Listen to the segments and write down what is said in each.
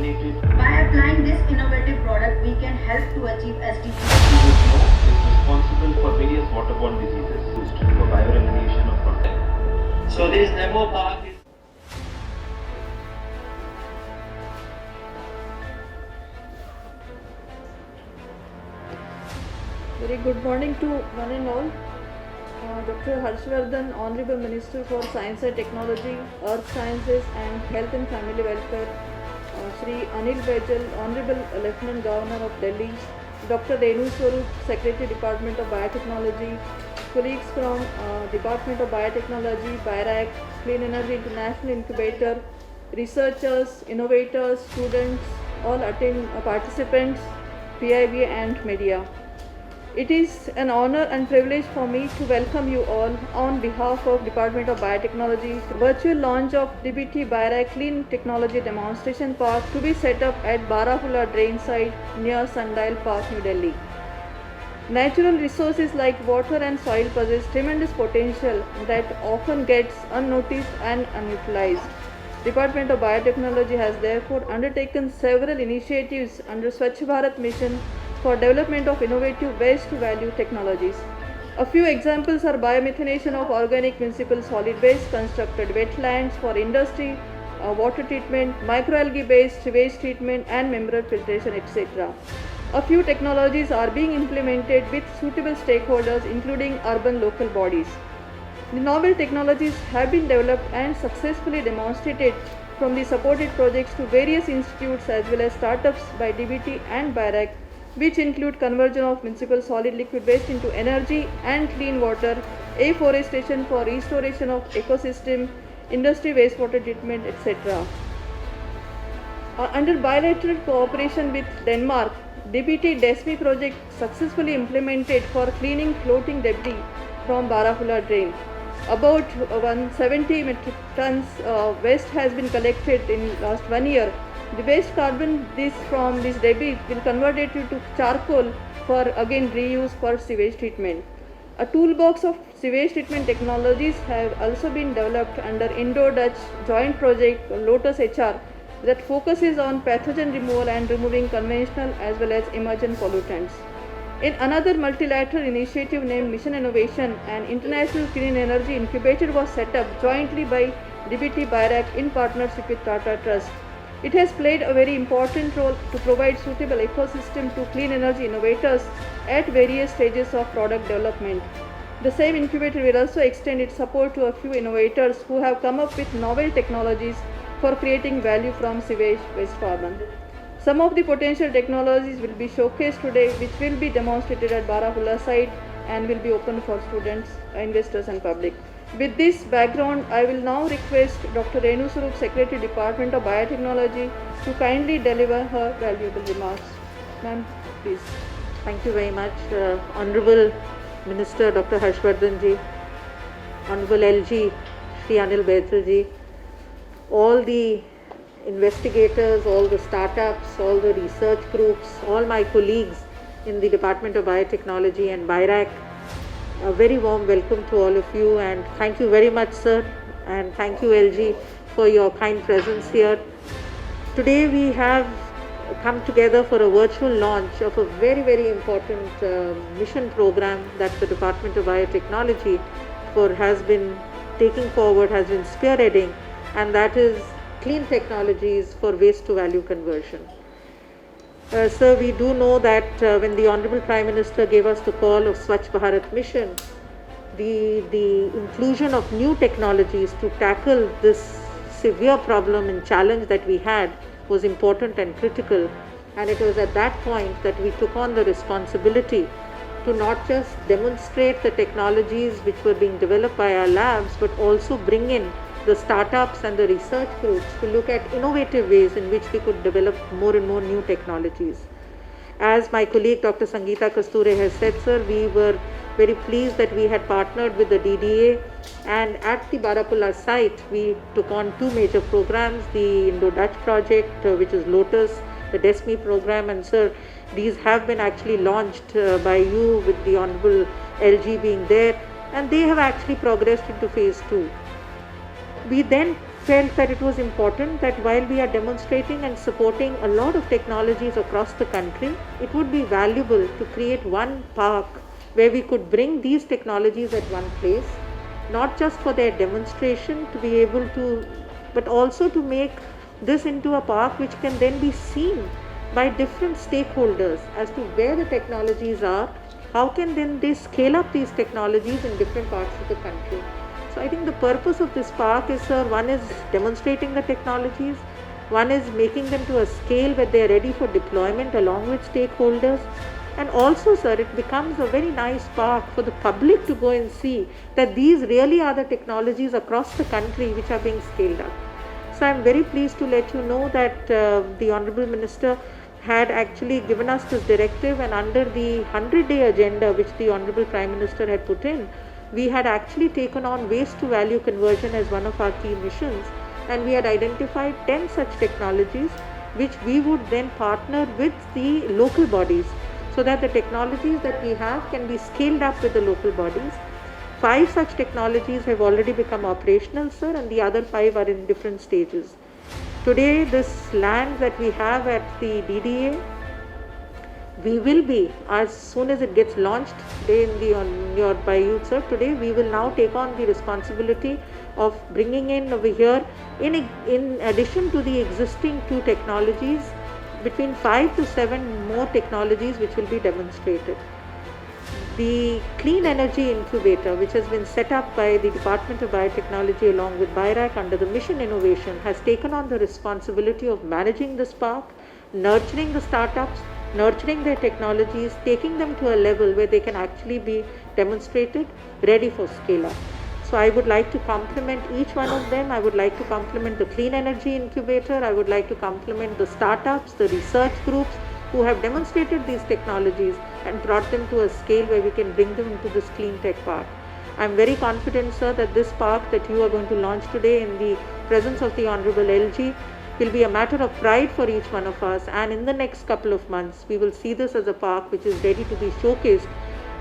contaminated. By applying this innovative product, we can help to achieve SDGs. You would know is responsible for various waterborne diseases used for bioremediation of content. So this Nemo Park is Very good morning to one and all. Dr. Harshvardhan, Honorable Minister for Science and Technology, Earth Sciences and Health and Family Welfare, Shri Anil Baijal, Honorable Lieutenant Governor of Delhi, Dr. Renu Swarup, Secretary Department of Biotechnology, colleagues from Department of Biotechnology, BIRAC, Clean Energy International Incubator, researchers, innovators, students, all participants, PIB and media. It is an honor and privilege for me to welcome you all on behalf of Department of Biotechnology to virtual launch of DBT BIRAC Clean Technology Demonstration Park to be set up at Barahulla drain site near Sundial Park, New Delhi. Natural resources like water and soil possess tremendous potential that often gets unnoticed and unutilized. Department of Biotechnology has therefore undertaken several initiatives under Swachh Bharat mission for development of innovative waste to value technologies. A few examples are biomethanation of organic municipal solid waste, constructed wetlands for industry, water treatment, microalgae based waste treatment and membrane filtration, etc. A few technologies are being implemented with suitable stakeholders including urban local bodies. The novel technologies have been developed and successfully demonstrated from the supported projects to various institutes as well as startups by DBT and BIRAC, which include conversion of municipal solid liquid waste into energy and clean water, afforestation for restoration of ecosystem, industry wastewater treatment, etc. Under bilateral cooperation with Denmark, DBT DESMI project successfully implemented for cleaning floating debris from Barahulla drain. About 170 metric tons waste has been collected in last 1 year. The waste carbon from this debris will convert it to charcoal for again reuse for sewage treatment. A toolbox of sewage treatment technologies have also been developed under Indo-Dutch joint project Lotus HR that focuses on pathogen removal and removing conventional as well as emergent pollutants. In another multilateral initiative named Mission Innovation, an international clean energy incubator was set up jointly by DBT BIRAC in partnership with Tata Trust. It has played a very important role to provide suitable ecosystem to clean energy innovators at various stages of product development. The same incubator will also extend its support to a few innovators who have come up with novel technologies for creating value from sewage waste carbon. Some of the potential technologies will be showcased today, which will be demonstrated at Barahulla site and will be open for students, investors and public. With this background, I will now request Dr. Renu Swarup, Secretary Department of Biotechnology, to kindly deliver her valuable remarks. Ma'am, please. Thank you very much, Honorable Minister Dr. Harshvardhan ji, Honorable LG Shri Anil Baijal ji, all the investigators, all the startups, all the research groups, all my colleagues in the Department of Biotechnology and BIRAC. A very warm welcome to all of you, and thank you very much, sir, and thank you, LG, for your kind presence here. Today we have come together for a virtual launch of a very, very important mission program that the Department of Biotechnology has been taking forward, has been spearheading, and that is clean technologies for waste to value conversion. Sir, we do know that when the Honorable Prime Minister gave us the call of Swachh Bharat mission, the inclusion of new technologies to tackle this severe problem and challenge that we had was important and critical. And it was at that point that we took on the responsibility to not just demonstrate the technologies which were being developed by our labs, but also bring in the startups and the research groups to look at innovative ways in which we could develop more and more new technologies. As my colleague Dr. Sangeeta Kasture has said, sir, we were very pleased that we had partnered with the DDA, and at the Barahulla site we took on two major programs, the Indo-Dutch project which is Lotus, the DESMI program, and sir, these have been actually launched by you with the Honorable LG being there, and they have actually progressed into phase 2. We then felt that it was important that while we are demonstrating and supporting a lot of technologies across the country, it would be valuable to create one park where we could bring these technologies at one place, not just for their demonstration to be able to, but also to make this into a park which can then be seen by different stakeholders as to where the technologies are, how can then they scale up these technologies in different parts of the country. So I think the purpose of this park is, sir, one is demonstrating the technologies, one is making them to a scale where they are ready for deployment along with stakeholders, and also, sir, it becomes a very nice park for the public to go and see that these really are the technologies across the country which are being scaled up. So I am very pleased to let you know that the Honorable Minister had actually given us this directive, and under the 100-day agenda which the Honorable Prime Minister had put in, we had actually taken on waste to value conversion as one of our key missions, and we had identified 10 such technologies which we would then partner with the local bodies so that the technologies that we have can be scaled up with the local bodies. 5 such technologies have already become operational, sir, and the other 5 are in different stages. Today, this land that we have at the DDA, we will be, as soon as it gets launched today by you, sir, today we will now take on the responsibility of bringing in over here, in addition to the existing 2 technologies, between 5 to 7 more technologies which will be demonstrated. The Clean Energy Incubator, which has been set up by the Department of Biotechnology along with BIRAC under the Mission Innovation, has taken on the responsibility of managing this park, nurturing the startups, nurturing their technologies, taking them to a level where they can actually be demonstrated, ready for scale-up. So I would like to compliment each one of them. I would like to compliment the Clean Energy Incubator. I would like to compliment the startups, the research groups who have demonstrated these technologies and brought them to a scale where we can bring them into this clean tech park. I am very confident, sir, that this park that you are going to launch today in the presence of the Honorable LG will be a matter of pride for each one of us, and in the next couple of months we will see this as a park which is ready to be showcased,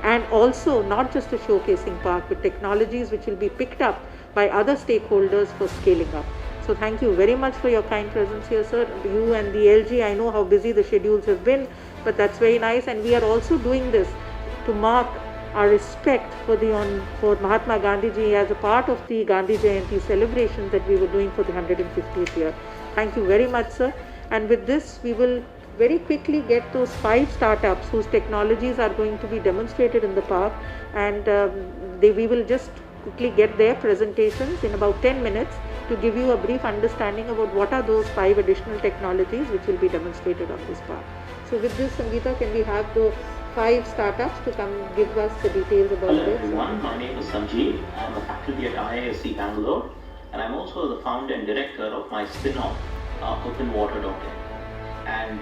and also not just a showcasing park with technologies which will be picked up by other stakeholders for scaling up. So thank you very much for your kind presence here, sir. You and the LG, I know how busy the schedules have been, but that's very nice, and we are also doing this to mark our respect for Mahatma Gandhi ji as a part of the Gandhi Jayanti celebrations that we were doing for the 150th year. Thank you very much, sir. And with this, we will very quickly get those 5 startups whose technologies are going to be demonstrated in the park, and we will just quickly get their presentations in about 10 minutes to give you a brief understanding about what are those 5 additional technologies which will be demonstrated on this park. So with this, Sangeeta, can we have the 5 startups to come give us the details about Hello this? everyone, my name is Sanjeev. I'm a faculty at IISc Bangalore, and I'm also the founder and director of my spin-off, OpenWater.in. And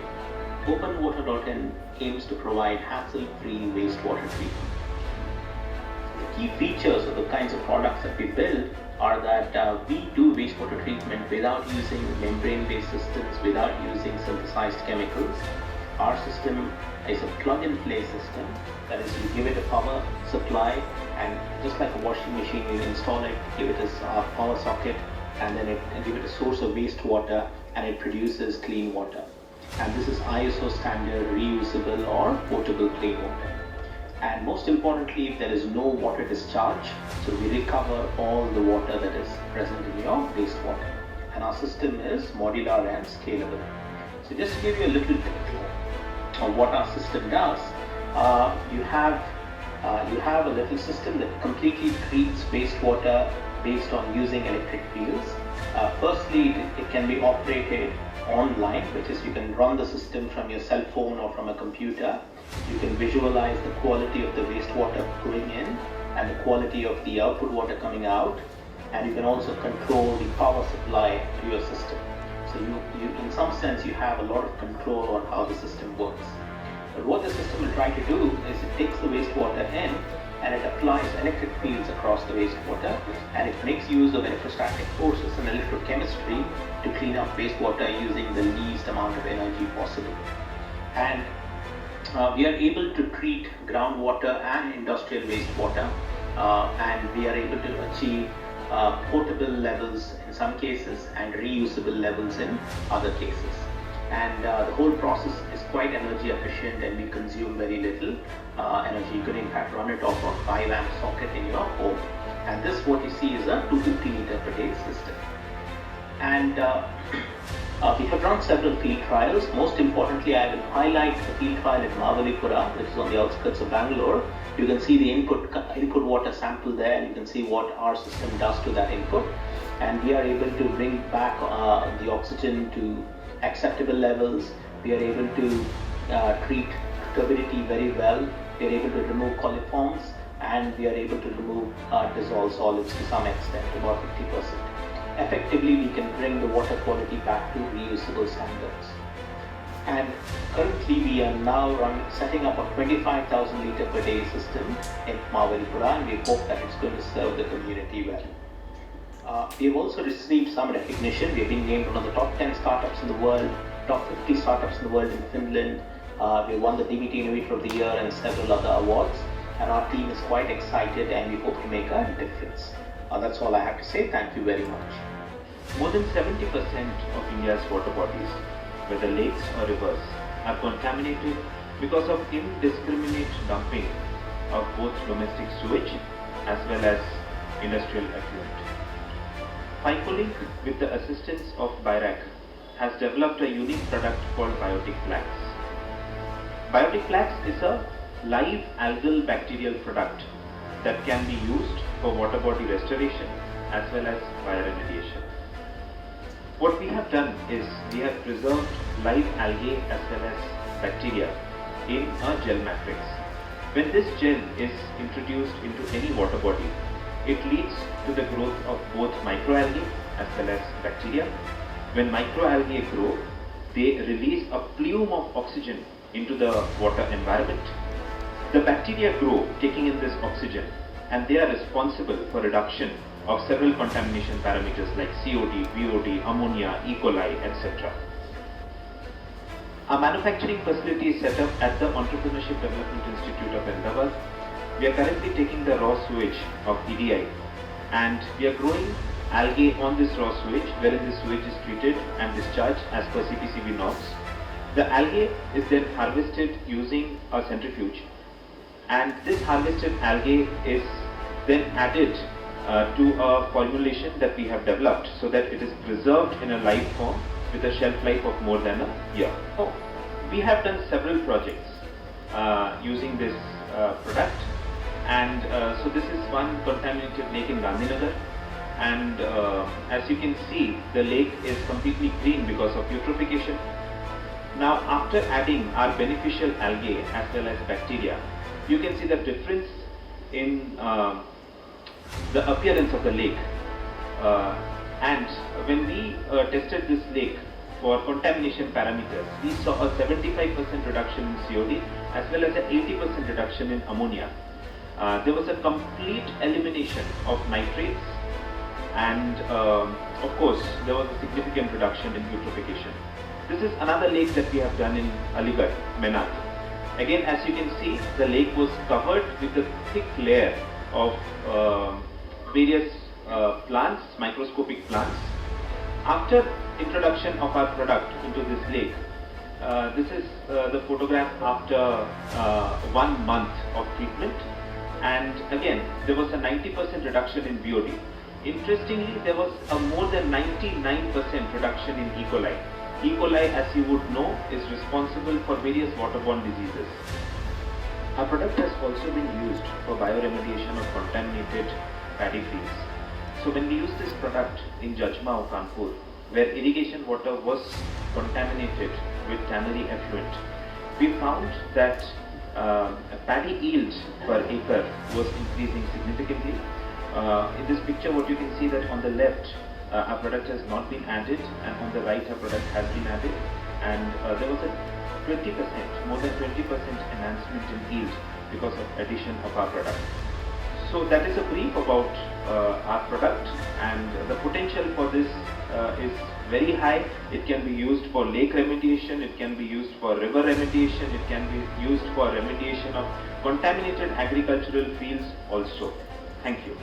OpenWater.in aims to provide hassle-free wastewater treatment. The key features of the kinds of products that we build are that we do wastewater treatment without using membrane-based systems, without using synthesized chemicals. Our system is a plug-and-play system. That is, you give it a power supply, and just like a washing machine, you install it, give it a power socket, and then give it a source of wastewater, and it produces clean water. And this is ISO standard reusable or potable clean water. And most importantly, if there is no water discharge, so we recover all the water that is present in your wastewater. And our system is modular and scalable. So just to give you a little bit of what our system does, you have a little system that completely treats wastewater based on using electric fields. Firstly, it can be operated online, which is you can run the system from your cell phone or from a computer. You can visualize the quality of the wastewater going in and the quality of the output water coming out, and you can also control the power supply to your system. So you in some sense you have a lot of control on how the system works. But what the system will try to do is it takes the wastewater in and it applies electric fields across the wastewater, and it makes use of electrostatic forces and electrochemistry to clean up wastewater using the least amount of energy possible. And we are able to treat groundwater and industrial wastewater, and we are able to achieve potable levels in some cases and reusable levels in other cases. And the whole process is quite energy efficient and we consume very little energy. You can in fact run it off a 5 amp socket in your home. And this, what you see, is a 250 liter per day system. And we have run several field trials. Most importantly, I will highlight the field trial at Mavalipura, which is on the outskirts of Bangalore. You can see the input water sample there, and you can see what our system does to that input. And we are able to bring back the oxygen to acceptable levels. We are able to treat turbidity very well. We are able to remove coliforms, and we are able to remove dissolved solids to some extent, about 50%. Effectively, we can bring the water quality back to reusable standards. And currently, we are now setting up a 25,000 litre per day system in Mavalipura, and we hope that it's going to serve the community well. We have also received some recognition. We have been named one of the top 10 startups in the world, top 50 startups in the world in Finland. We won the DBT Innovator of the Year and several other awards. And our team is quite excited, and we hope to make a difference. That's all I have to say. Thank you very much. More than 70% of India's water bodies, whether lakes or rivers, are contaminated because of indiscriminate dumping of both domestic sewage as well as industrial effluent. Picolink, with the assistance of BIRAC, has developed a unique product called Biotic Flax. Biotic Flax is a live algal bacterial product that can be used for water body restoration as well as bioremediation. What we have done is we have preserved live algae as well as bacteria in a gel matrix. When this gel is introduced into any water body, it leads to the growth of both microalgae as well as bacteria. When microalgae grow, they release a plume of oxygen into the water environment. The bacteria grow, taking in this oxygen, and they are responsible for reduction of several contamination parameters like COD, VOD, ammonia, E. coli, etc. Our manufacturing facility is set up at the Entrepreneurship Development Institute of Ahmedabad. We are currently taking the raw sewage of EDI, and we are growing algae on this raw sewage, wherein the sewage is treated and discharged as per CPCB norms. The algae is then harvested using a centrifuge, and this harvested algae is then added to a formulation that we have developed so that it is preserved in a live form with a shelf life of more than a year. We have done several projects using this product, and so this is one contaminated lake in Gandhinagar, and as you can see, the lake is completely green because of eutrophication. Now, after adding our beneficial algae as well as bacteria, you can see the difference in the appearance of the lake. And when we tested this lake for contamination parameters, we saw a 75% reduction in COD as well as an 80% reduction in ammonia. There was a complete elimination of nitrates, and of course there was a significant reduction in eutrophication. This is another lake that we have done in Aligarh, Menak. Again, as you can see, the lake was covered with a thick layer of various plants, microscopic plants. After introduction of our product into this lake, this is the photograph after 1 month of treatment, and again there was a 90% reduction in VOD. Interestingly, there was a more than 99% reduction in E. coli. E. coli, as you would know, is responsible for various waterborne diseases. Our product has also been used for bioremediation of contaminated paddy fields. So when we used this product in Jajma, Kanpur, where irrigation water was contaminated with tannery effluent, we found that paddy yield per acre was increasing significantly. In this picture, what you can see that on the left, our product has not been added, and on the right, our product has been added, and there was a 20%, more than 20% enhancement in yield because of addition of our product. So that is a brief about our product, and the potential for this is very high. It can be used for lake remediation, it can be used for river remediation, it can be used for remediation of contaminated agricultural fields also. Thank you.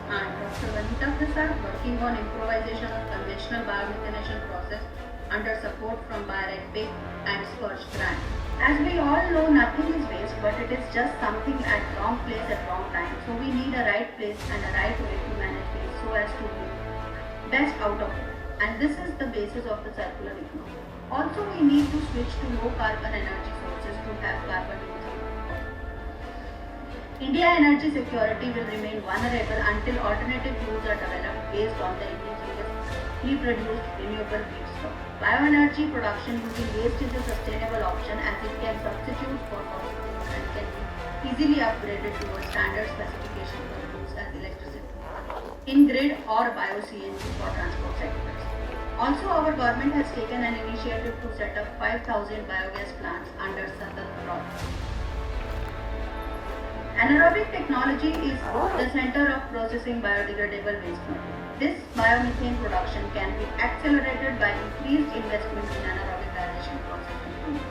and Dr. Vanita Prasad, working on improvisation of conventional biomethanation process under support from BioRec and Scourge grant. As we all know, nothing is waste, but it is just something at wrong place at wrong time. So we need a right place and a right way to manage waste so as to make best out of it. And this is the basis of the circular economy. Also, we need to switch to low carbon energy sources to have carbon neutral. India energy security will remain vulnerable until alternative fuels are developed based on the indigenously produced renewable feedstock. Bioenergy production using waste is a sustainable option as it can substitute for fossil fuels and can be easily upgraded towards standard specification for use as electricity in grid or bio-CNG for transport sectors. Also, our government has taken an initiative to set up 5,000 biogas plants under Satat project. Anaerobic technology is the center of processing biodegradable waste material. This biomethane production can be accelerated by increased investment in anaerobic digestion process improvement.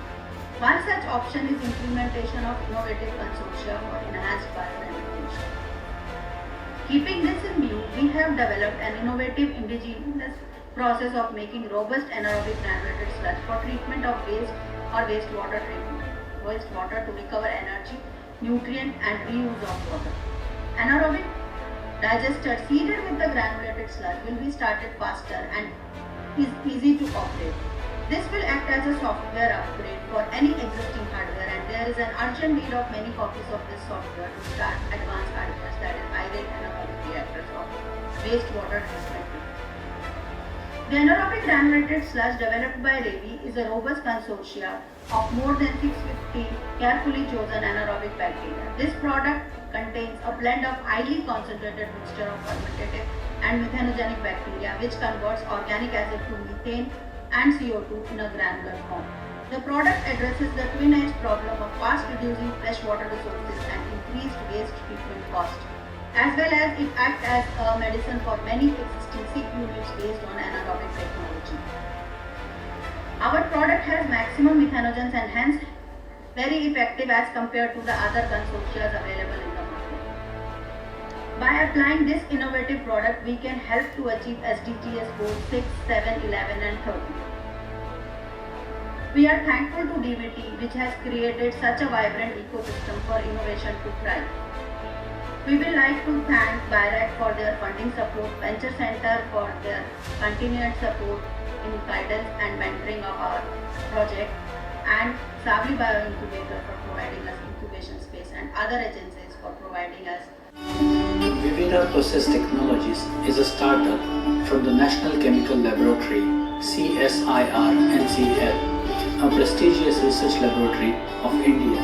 One such option is implementation of innovative consortia for enhanced bioremediation. Keeping this in view, we have developed an innovative indigenous process of making robust anaerobic granulated sludge for treatment of waste or wastewater to recover energy, nutrient and reuse of water. Anaerobic digester seeded with the granulated sludge will be started faster and is easy to operate. This will act as a software upgrade for any existing hardware, and there is an urgent need of many copies of this software to start advanced hardware, that is high-rate anaerobic reactors of wastewater treatment. The anaerobic granulated sludge developed by REVI is a robust consortia of more than 650 carefully chosen anaerobic bacteria. This product contains a blend of highly concentrated mixture of fermentative and methanogenic bacteria which converts organic acid to methane and CO2 in a granular form. The product addresses the twin-edge problem of fast reducing freshwater resources and increased waste treatment cost, as well as it acts as a medicine for many existing sick units based on anaerobic technology. Our product has maximum methanogens and hence very effective as compared to the other consortia available in the market. By applying this innovative product, we can help to achieve SDGs goals 6, 7, 11 and 13. We are thankful to DVT which has created such a vibrant ecosystem for innovation to thrive. We will like to thank BioRec for their funding support, Venture Center for their continued support in guidance and mentoring of our project, and Savli Bio Incubator for providing us incubation space, and other agencies for providing us. Vivera Process Technologies is a startup from the National Chemical Laboratory CSIR-NCL, a prestigious research laboratory of India.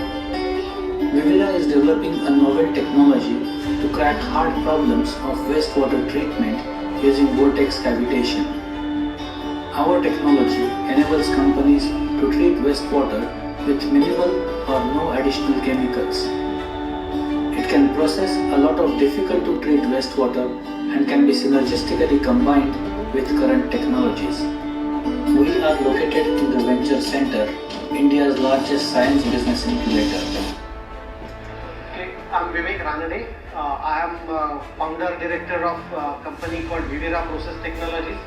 Vivera is developing a novel technology to crack hard problems of wastewater treatment using vortex cavitation. Our technology enables companies to treat wastewater with minimal or no additional chemicals. It can process a lot of difficult to treat wastewater and can be synergistically combined with current technologies. We are located in the Venture Center, India's largest science business incubator. Okay, I'm Vivek Ranade. I am founder director of a company called Vivera Process Technologies.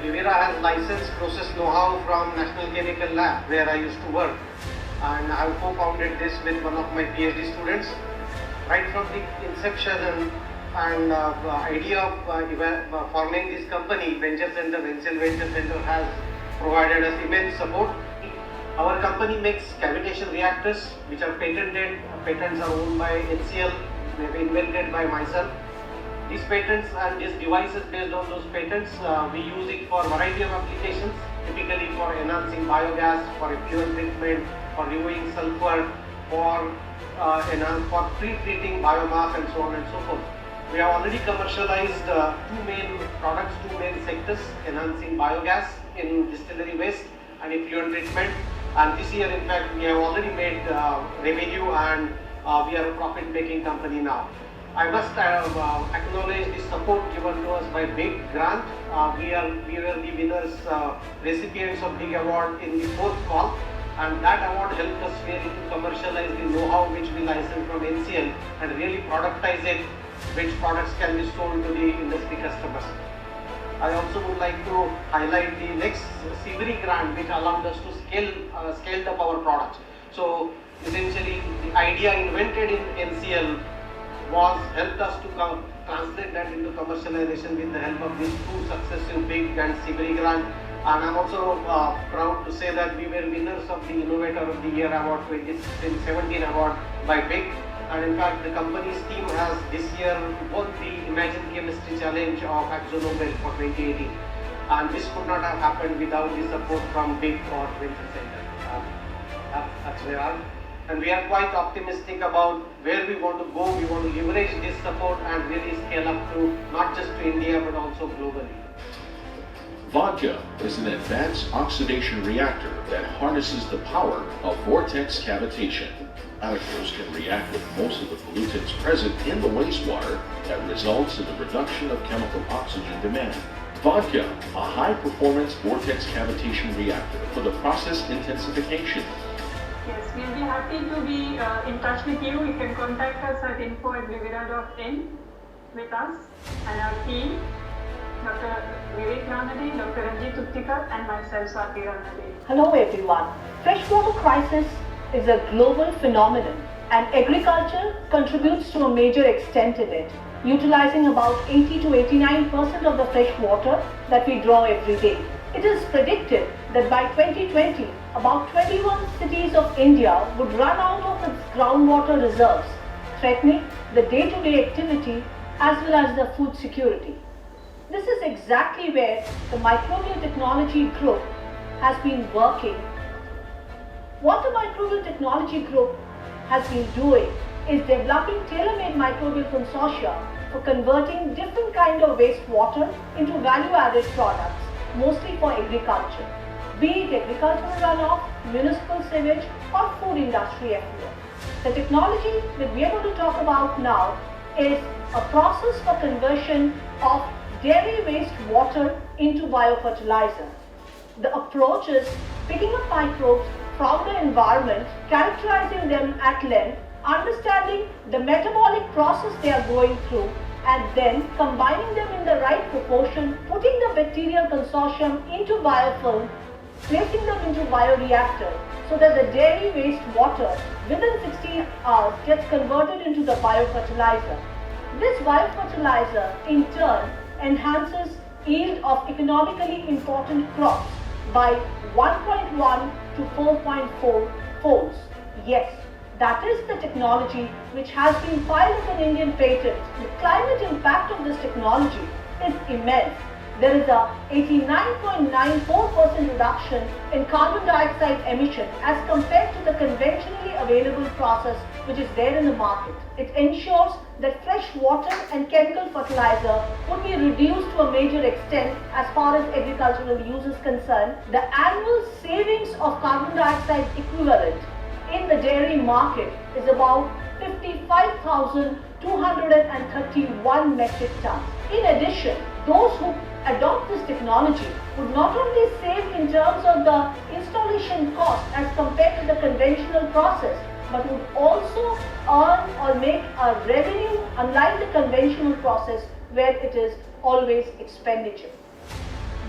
Vivera has licensed process know-how from National Chemical Lab where I used to work, and I have co-founded this with one of my PhD students. Right from the inception and idea of forming this company, Venture Center has provided us immense support. Our company makes cavitation reactors which are patented. Patents are owned by NCL, they were invented by myself. These patents and these devices based on those patents, we use it for a variety of applications, typically for enhancing biogas, for effluent treatment, for removing sulfur, for pre-treating biomass and so on and so forth. We have already commercialized two main products, two main sectors, enhancing biogas in distillery waste and effluent treatment. And this year, in fact, we have already made revenue and we are a profit-making company now. I must acknowledge the support given to us by BIG grant. We were the winners, recipients of BIG award in the 4th call, and that award helped us really to commercialize the know-how which we licensed from NCL and really productize it which products can be sold to the industry customers. I also would like to highlight the next Sibri grant, which allowed us to scale up our products. So essentially, the idea invented in NCL was helped us to translate that into commercialization with the help of these two successive big and Sibri grant. And I'm also proud to say that we were winners of the Innovator of the Year Award 2017 award by BIC. And in fact, the company's team has this year won the Imagine Chemistry Challenge of AkzoNobel for 2018. And this could not have happened without the support from BIC or Venture Center. That's where I am. And we are quite optimistic about where we want to go. We want to leverage this support and really scale up to not just to India but also globally. Vodka is an advanced oxidation reactor that harnesses the power of vortex cavitation. Additives can react with most of the pollutants present in the wastewater that results in the reduction of chemical oxygen demand. Vodka, a high-performance vortex cavitation reactor for the process intensification. Yes, we'll be happy to be in touch with you. You can contact us at info@vivira.in with us and our team, Dr. Vivek Ranade, Dr. Ranjit Uttikar and myself, Swati Ranade. Hello everyone. Freshwater crisis is a global phenomenon and agriculture contributes to a major extent in it, utilizing about 80 to 89% of the fresh water that we draw every day. It is predicted that by 2020, about 21 cities of India would run out of its groundwater reserves, threatening the day-to-day activity as well as the food security. This is exactly where the Microbial Technology Group has been working. What the Microbial Technology Group has been doing is developing tailor-made microbial consortia for converting different kinds of wastewater into value-added products, mostly for agriculture, be it agricultural runoff, municipal sewage, or food industry effluent. The technology that we are going to talk about now is a process for conversion of dairy waste water into biofertilizer. The approach is picking up microbes from the environment, characterizing them at length, understanding the metabolic process they are going through, and then combining them in the right proportion, putting the bacterial consortium into biofilm, placing them into bioreactor so that the dairy waste water within 16 hours gets converted into the biofertilizer. This biofertilizer in turn enhances yield of economically important crops by 1.1 to 4.4 folds. Yes, that is the technology which has been filed as an Indian patent. The climate impact of this technology is immense. There is a 89.94% reduction in carbon dioxide emission as compared to the conventionally available process which is there in the market. It ensures that fresh water and chemical fertilizer would be reduced to a major extent as far as agricultural use is concerned. The annual savings of carbon dioxide equivalent in the dairy market is about 55,231 metric tons. In addition, those who adopt this technology would not only save in terms of the installation cost as compared to the conventional process, but would also earn or make a revenue unlike the conventional process where it is always expenditure.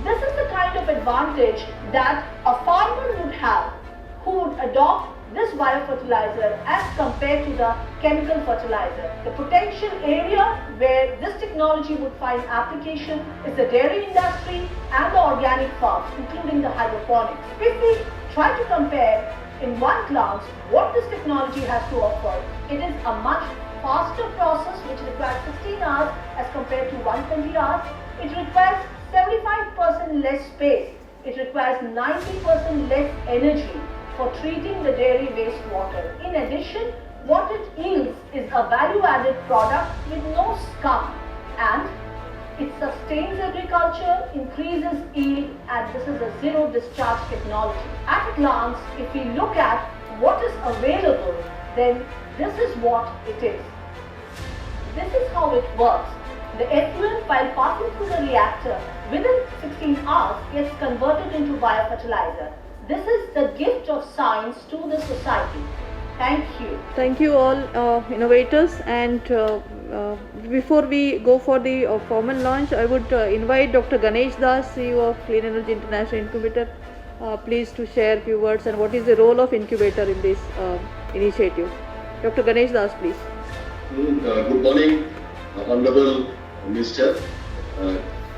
This is the kind of advantage that a farmer would have who would adopt this biofertilizer as compared to the chemical fertilizer. The potential area where this technology would find application is the dairy industry and the organic farms, including the hydroponics. If we try to compare in one glance what this technology has to offer, it is a much faster process which requires 16 hours as compared to 120 hours. It requires 75% less space. It requires 90% less energy for treating the dairy wastewater. In addition, what it yields is a value-added product with no scum, and it sustains agriculture, increases yield, and this is a zero discharge technology. At a glance, if we look at what is available, then this is what it is. This is how it works. The effluent, while passing through the reactor, within 16 hours gets converted into biofertilizer. This is the gift of science to the society. Thank you. Thank you all innovators, and before we go for the formal launch, I would invite Dr. Ganesh Das, CEO of Clean Energy International Incubator, please to share a few words and what is the role of incubator in this initiative. Dr. Ganesh Das, please. Good morning, Honorable Minister,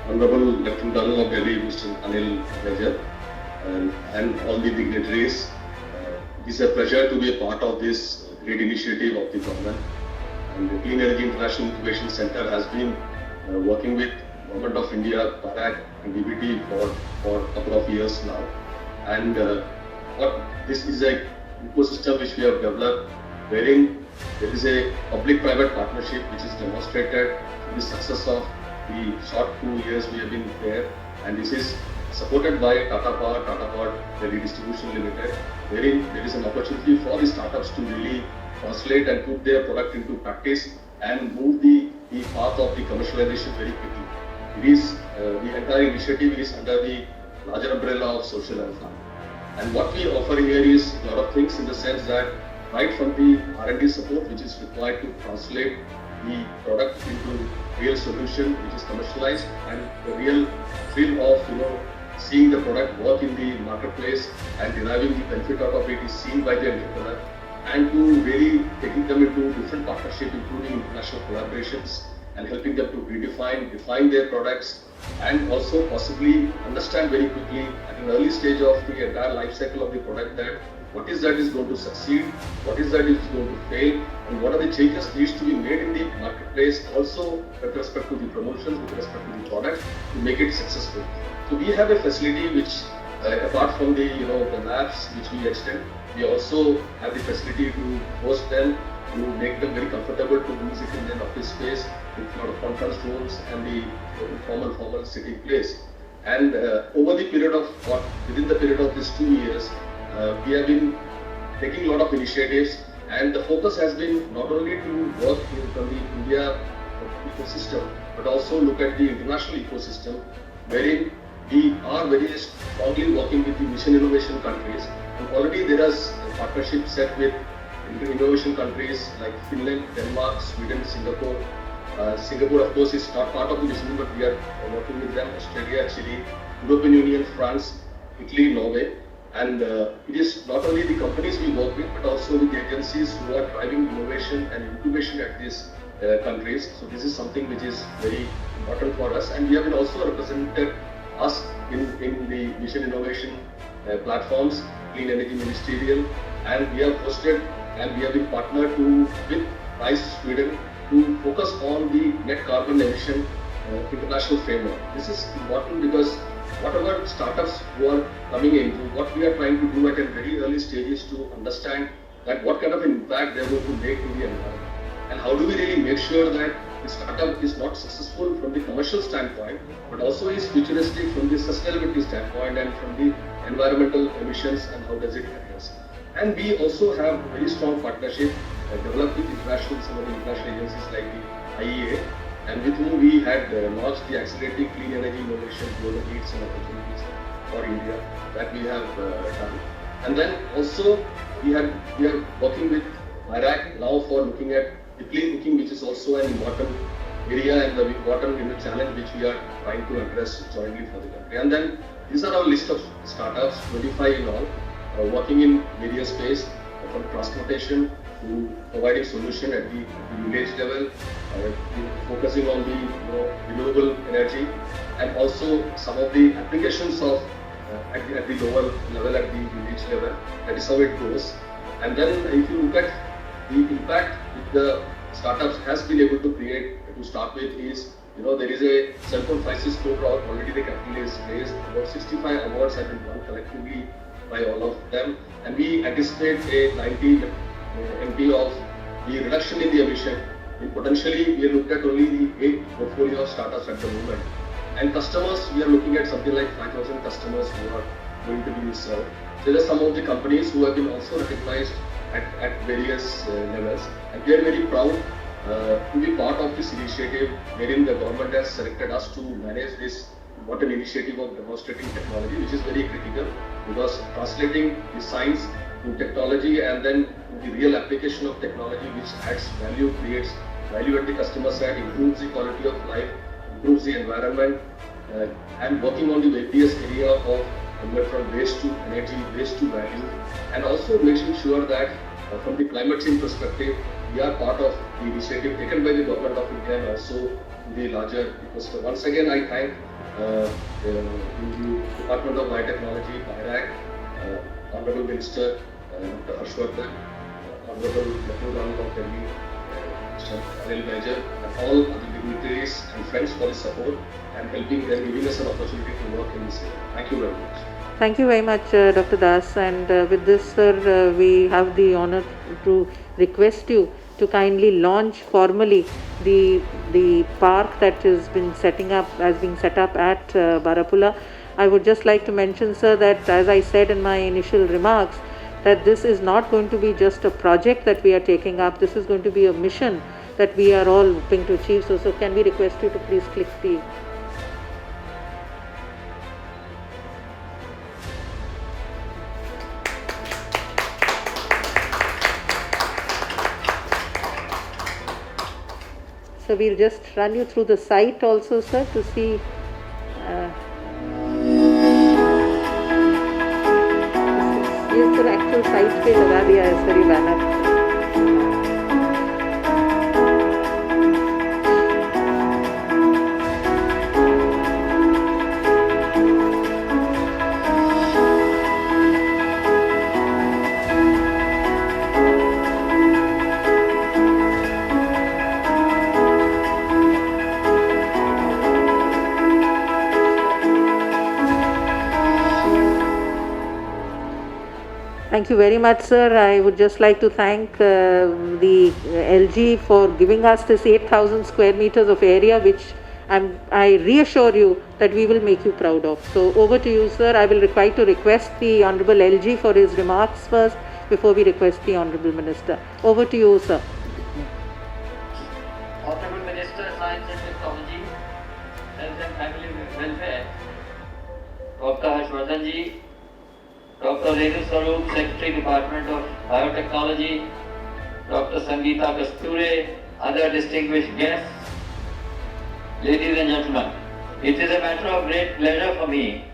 Honorable Lieutenant Governor of Delhi, Mr. Anil Baijal, and all the dignitaries. It is a pleasure to be a part of this great initiative of the government. And the Clean Energy International Incubation Center has been working with Government of India, PARAC and DBT for a couple of years now. And this is a ecosystem which we have developed, wherein there is a public-private partnership which is demonstrated the success of the short 2 years we have been there, and this is supported by Tata Power Delhi Distribution Limited, wherein there is an opportunity for the startups to really translate and put their product into practice and move the path of the commercialization very quickly. It is the entire initiative is under the larger umbrella of social alpha. And what we offer here is a lot of things, in the sense that right from the R&D support which is required to translate the product into real solution which is commercialized, and the real thrill of seeing the product work in the marketplace and deriving the benefit out of it is seen by the entrepreneur, and to really taking them into different partnerships, including international collaborations, and helping them to define their products, and also possibly understand very quickly at an early stage of the entire life cycle of the product that what is that is going to succeed, what is that is going to fail, and what are the changes needs to be made in the marketplace, also with respect to the promotions, with respect to the product, to make it successful. So we have a facility which, apart from the the labs which we extend, we also have the facility to host them, to make them very comfortable to use it in an office space with a lot of conference rooms and the formal sitting place. And within the period of these 2 years, we have been taking a lot of initiatives, and the focus has been not only to work from the India ecosystem, but also look at the international ecosystem, wherein we are very strongly working with the mission innovation countries. And already there is a partnership set with innovation countries like Finland, Denmark, Sweden, Singapore. Singapore, of course, is not part of the mission, but we are working with them. Australia, Chile, European Union, France, Italy, Norway. And it is not only the companies we work with, but also with the agencies who are driving innovation and incubation at these countries. So this is something which is very important for us. And we have been also represented us in the mission innovation platforms, Clean Energy Ministerial, and we have hosted and we have been partnered with RISE Sweden to focus on the net carbon emission international framework. This is important because whatever startups who are coming into, what we are trying to do at a very early stage is to understand that what kind of impact they are going to make in the environment, and how do we really make sure that the startup is not successful from the commercial standpoint, but also is futuristic from the sustainability standpoint and from the environmental emissions, and how does it address. And we also have very strong partnership developed with some of the international agencies like the IEA, and with whom we had launched the Accelerating Clean Energy Innovation Global Needs and Opportunities for India that we have done. And then also we are working with IRAC now for looking at the clean cooking, which is also an important area and the important challenge which we are trying to address jointly for the country. And then these are our list of startups, 25 in all, working in various space, from transportation to providing solution at the village level, focusing on the renewable energy, and also some of the applications of at the lower level, at the village level. That is how it goes. And then if you look at the impact which the startups has been able to create to start with is, there is a Cellphone Crisis Code already the capital is raised. About 65 awards have been won collectively by all of them, and we anticipate a 90 MP of the reduction in the emission. Potentially, we are looking at only the 8 portfolio of startups at the moment. And customers, we are looking at something like 5,000 customers who are going to be served. There are some of the companies who have been also recognized at various levels, and we are very proud to be part of this initiative, wherein the government has selected us to manage this important initiative of demonstrating technology, which is very critical, because translating the science to technology and then the real application of technology which adds value, creates value at the customer side, improves the quality of life, improves the environment, and working on the various area of from waste to energy, waste to value, and also making sure that from the climate change perspective, we are part of the initiative taken by the Government of India and also the larger ecosystem. Once again, I thank the Department of Biotechnology, BIRAC, Honorable Minister Dr. Harshvardhan, Honorable Lieutenant Governor of Delhi, Mr. Anil Major, and all other dignitaries and friends for the support and helping and giving us an opportunity to work in this area. Thank you very much. Thank you very much, Dr. Das. And with this, sir, we have the honor to request you to kindly launch formally the park that has been set up at Barapulla. I would just like to mention, sir, that as I said in my initial remarks, that this is not going to be just a project that we are taking up. This is going to be a mission that we are all hoping to achieve. So can we request you to please click the... So we'll just run you through the site also, sir, to see. This is the actual site पे लगा दिया है sir ये banner. Thank you very much, sir. I would just like to thank the LG for giving us this 8,000 square meters of area, which I reassure you that we will make you proud of. So over to you, sir. I will request the Honorable LG for his remarks first before we request the Honorable Minister. Over to you, sir. Honorable Minister, Science and Technology, Health and Family Welfare, Dr. Harshvardhan ji, Dr. Renu Swarup, Secretary Department of Biotechnology, Dr. Sangeeta Kasture, other distinguished guests, ladies and gentlemen, it is a matter of great pleasure for me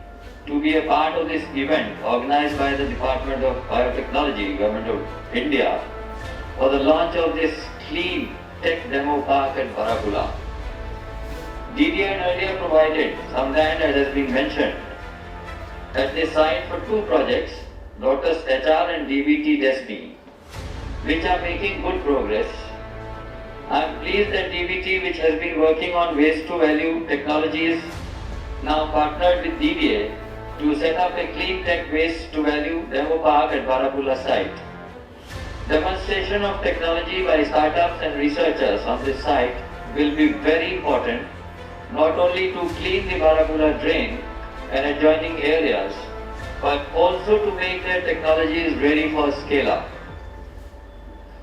to be a part of this event organized by the Department of Biotechnology, Government of India, for the launch of this clean tech demo park at Barapulla. DDA had earlier provided some land, as has been mentioned, that they signed for two projects, Lotus HR and DBT Destiny, which are making good progress. I am pleased that DBT, which has been working on waste to value technologies, now partnered with DDA to set up a clean tech waste to value demo park at Barapulla site. Demonstration of technology by startups and researchers on this site will be very important, not only to clean the Barapulla drain and adjoining areas, but also to make their technologies ready for scale-up.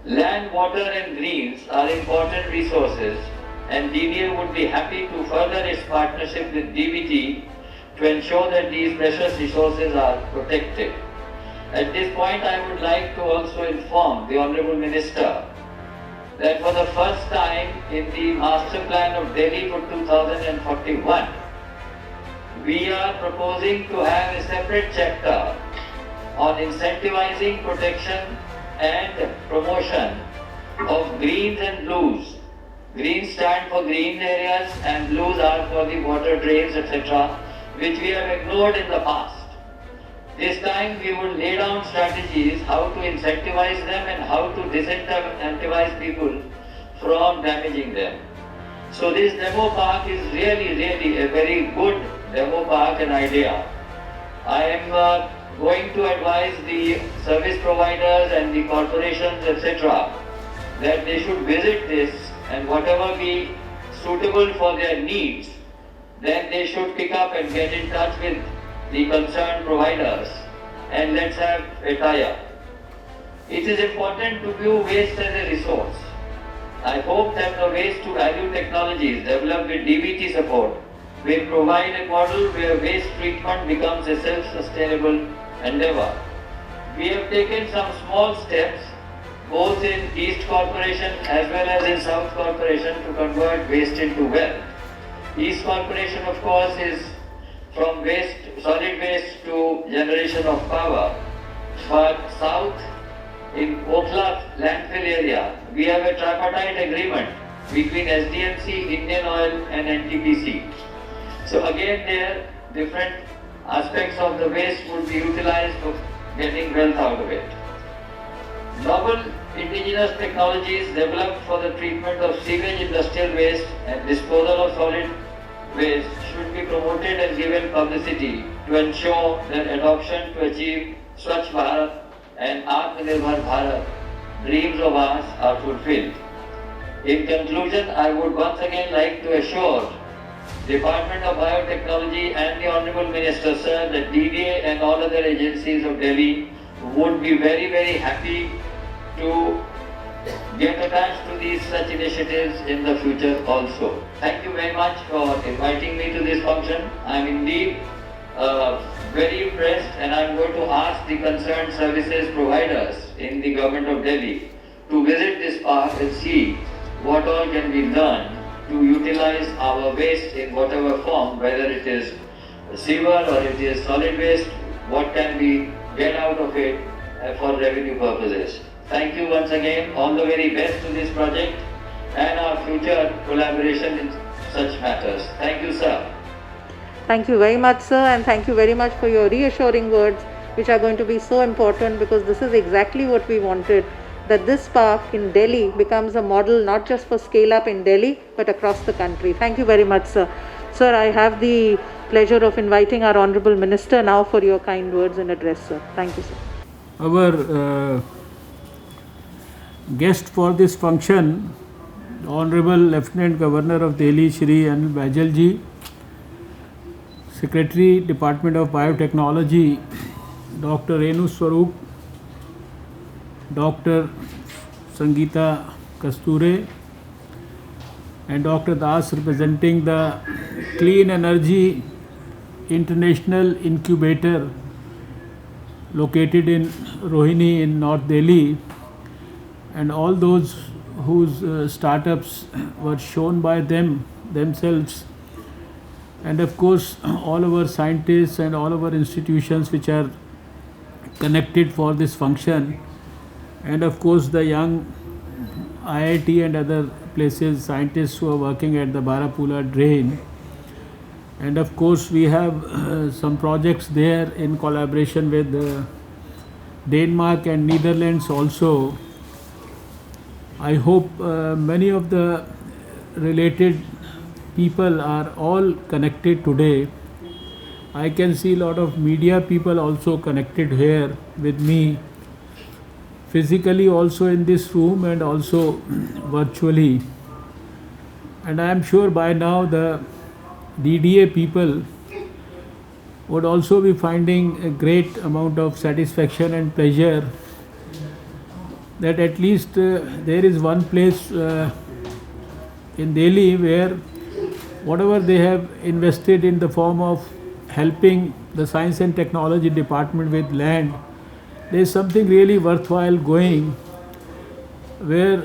Land, water and greens are important resources, and DDA would be happy to further its partnership with DBT to ensure that these precious resources are protected. At this point, I would like to also inform the Honorable Minister that for the first time in the Master Plan of Delhi for 2041, we are proposing to have a separate chapter on incentivizing protection and promotion of greens and blues. Greens stand for green areas and blues are for the water drains, etc., which we have ignored in the past. This time we will lay down strategies how to incentivize them and how to disincentivize people from damaging them. So this demo park is really a very good demo park and idea. I am going to advise the service providers and the corporations, etc., that they should visit this, and whatever be suitable for their needs, then they should pick up and get in touch with the concerned providers, and let's have a tie-up. It is important to view waste as a resource. I hope that the waste to value technologies developed with DBT support will provide a model where waste treatment becomes a self-sustainable endeavor. We have taken some small steps, both in East Corporation as well as in South Corporation to convert waste into wealth. East Corporation, of course, is from solid waste to generation of power. But South, in Okhla landfill area, we have a tripartite agreement between SDMC, Indian Oil and NTPC. So again there, different aspects of the waste would be utilized for getting wealth out of it. Novel indigenous technologies developed for the treatment of sewage industrial waste and disposal of solid waste should be promoted and given publicity to ensure their adoption to achieve Swachh Bharat and Atmanirbhar Bharat dreams of ours are fulfilled. In conclusion, I would once again like to assure Department of Biotechnology and the Honorable Minister, sir, that DDA and all other agencies of Delhi would be very, very happy to get attached to these such initiatives in the future also. Thank you very much for inviting me to this function. I am indeed very impressed, and I am going to ask the concerned services providers in the government of Delhi to visit this park and see what all can be done to utilize our waste in whatever form, whether it is sewer or it is solid waste, what can we get out of it for revenue purposes. Thank you once again. All the very best to this project and our future collaboration in such matters. Thank you, sir. Thank you very much, sir, and thank you very much for your reassuring words, which are going to be so important, because this is exactly what we wanted, that this park in Delhi becomes a model not just for scale up in Delhi but across the country. Thank you very much, sir. Sir, I have the pleasure of inviting our Honorable Minister now for your kind words and address, sir. Thank you, sir. Our guest for this function, Honorable Lieutenant Governor of Delhi, Shri Anil Baijal ji, Secretary, Department of Biotechnology, Dr. Renu Swarup, Dr. Sangeeta Kasture, and Dr. Das, representing the Clean Energy International Incubator located in Rohini in North Delhi, and all those whose startups were shown by themselves, and of course all our scientists and all our institutions which are connected for this function, and of course the young IIT and other places, scientists who are working at the Barapula drain. And of course we have some projects there in collaboration with Denmark and Netherlands also. I hope many of the related people are all connected today. I can see a lot of media people also connected here with me, physically also in this room and also virtually. And I am sure by now the DDA people would also be finding a great amount of satisfaction and pleasure that at least there is one place in Delhi where whatever they have invested in the form of helping the Science and Technology Department with land, there is something really worthwhile going, where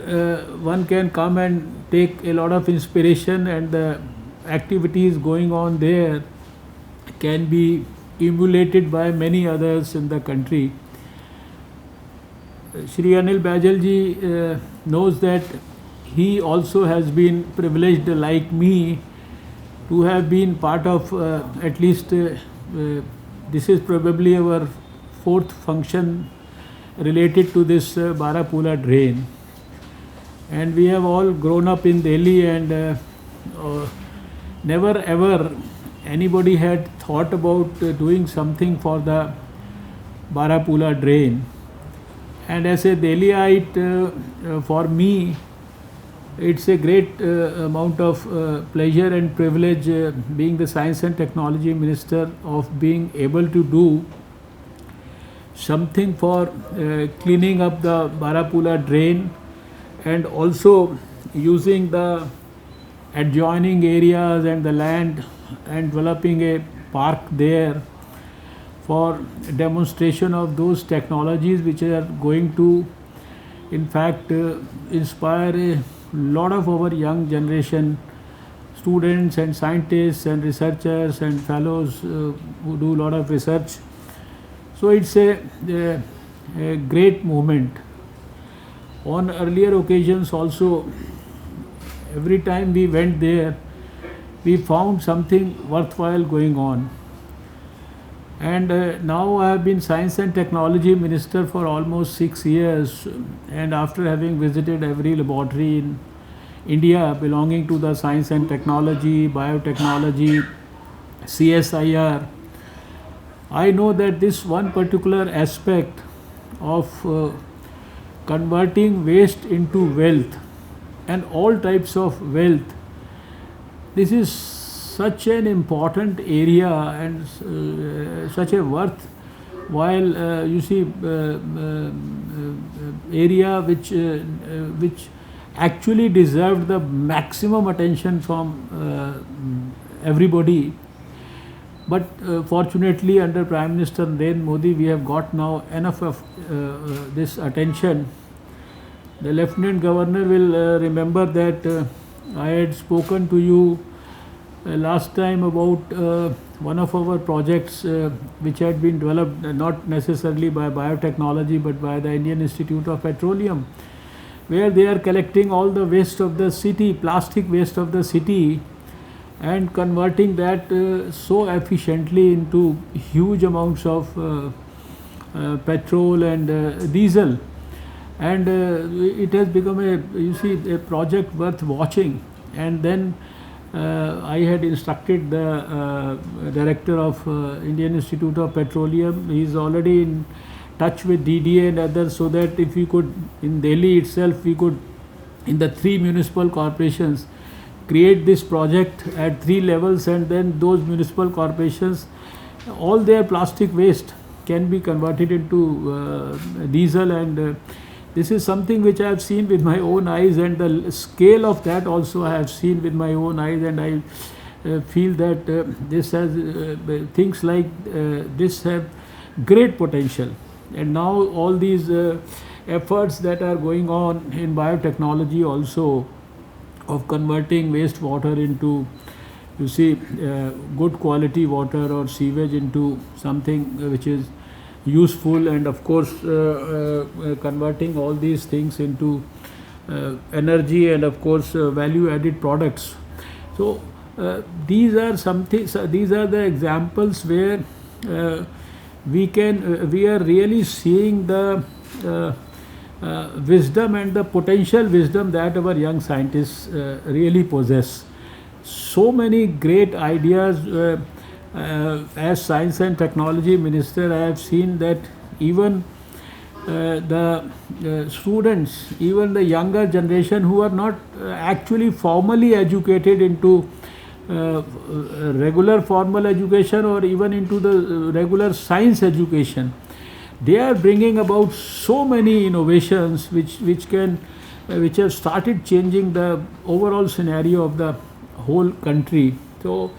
one can come and take a lot of inspiration, and the activities going on there can be emulated by many others in the country. Shri Anil Baijal ji knows that he also has been privileged like me to have been part of at least this is probably our fourth function related to this Barapula drain, and we have all grown up in Delhi, and never ever anybody had thought about doing something for the Barapula drain. And as a Delhiite, for me it's a great amount of pleasure and privilege being the Science and Technology Minister, of being able to do something for cleaning up the Barapula drain, and also using the adjoining areas and the land and developing a park there for demonstration of those technologies which are going to in fact inspire a lot of our young generation, students and scientists and researchers and fellows who do a lot of research. So it's a great movement. On earlier occasions also, every time we went there, we found something worthwhile going on. And now I have been Science and Technology Minister for almost 6 years, and after having visited every laboratory in India belonging to the science and technology, biotechnology, CSIR, I know that this one particular aspect of converting waste into wealth and all types of wealth, this is such an important area and such a worthwhile area which actually deserved the maximum attention from everybody. But fortunately, under Prime Minister Narendra Modi, we have got now enough of this attention. The Lieutenant Governor will remember that I had spoken to you last time about one of our projects which had been developed not necessarily by biotechnology but by the Indian Institute of Petroleum, where they are collecting all the waste of the city, plastic waste of the city, and converting that so efficiently into huge amounts of petrol and diesel. And it has become a project worth watching. And then I had instructed the director of Indian Institute of Petroleum. He is already in touch with DDA and others, so that if we could, in Delhi itself, we could, in the 3 municipal corporations, create this project at 3 levels, and then those municipal corporations, all their plastic waste can be converted into diesel. And this is something which I have seen with my own eyes, and the scale of that also I have seen with my own eyes, and I feel that this has things like this have great potential. And now all these efforts that are going on in biotechnology also, of converting wastewater into, good quality water or sewage into something which is useful, and of course converting all these things into energy and of course value added products. So these are the examples where we are really seeing the wisdom and the potential wisdom that our young scientists really possess. So many great ideas. As Science and Technology Minister, I have seen that even the students, even the younger generation who are not actually formally educated into regular formal education or even into the regular science education, they are bringing about so many innovations which have started changing the overall scenario of the whole country. So,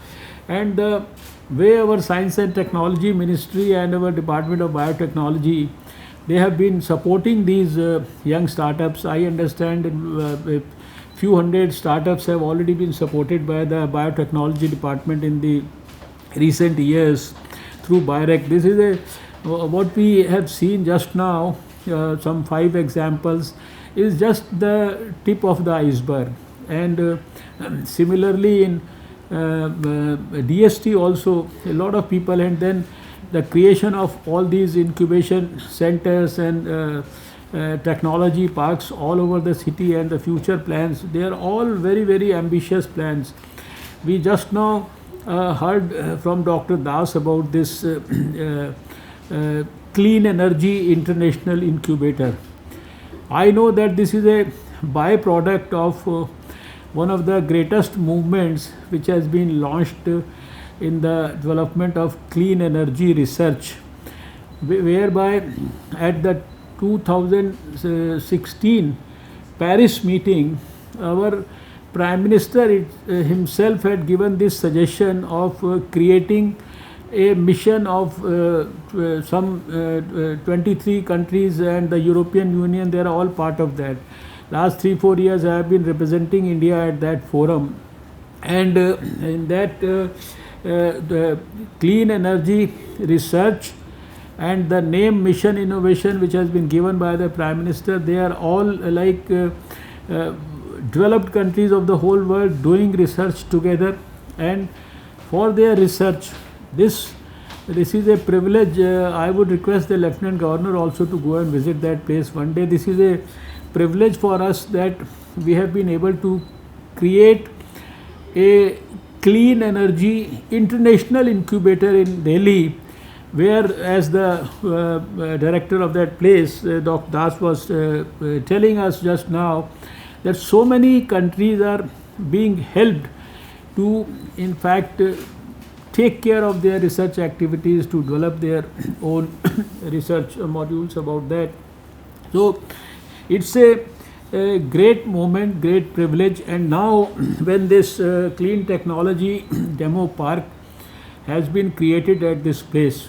and the way our Science and Technology Ministry and our Department of Biotechnology, they have been supporting these young startups. I understand a few hundred startups have already been supported by the Biotechnology Department in the recent years through BIREC. This is what we have seen just now, some 5 examples, is just the tip of the iceberg. And similarly in DST also, a lot of people, and then the creation of all these incubation centers and technology parks all over the city, and the future plans, they are all very, very ambitious plans. We just now heard from Dr. Das about this Clean Energy International Incubator. I know that this is a byproduct of one of the greatest movements which has been launched in the development of clean energy research, whereby at the 2016 Paris meeting, our Prime Minister himself had given this suggestion of creating a mission of some 23 countries and the European Union. They are all part of that. Last 3-4 years I have been representing India at that forum, and in that the clean energy research and the name Mission Innovation, which has been given by the Prime Minister, they are all like developed countries of the whole world doing research together. And for their research, this is a privilege. I would request the Lieutenant Governor also to go and visit that place one day. This is a privilege for us that we have been able to create a clean energy international incubator in Delhi, where, as the director of that place, Dr. Das, was telling us just now, that so many countries are being helped to, in fact, take care of their research activities, to develop their own research modules about that. So it's a great moment, great privilege. And now when this clean technology demo park has been created at this place,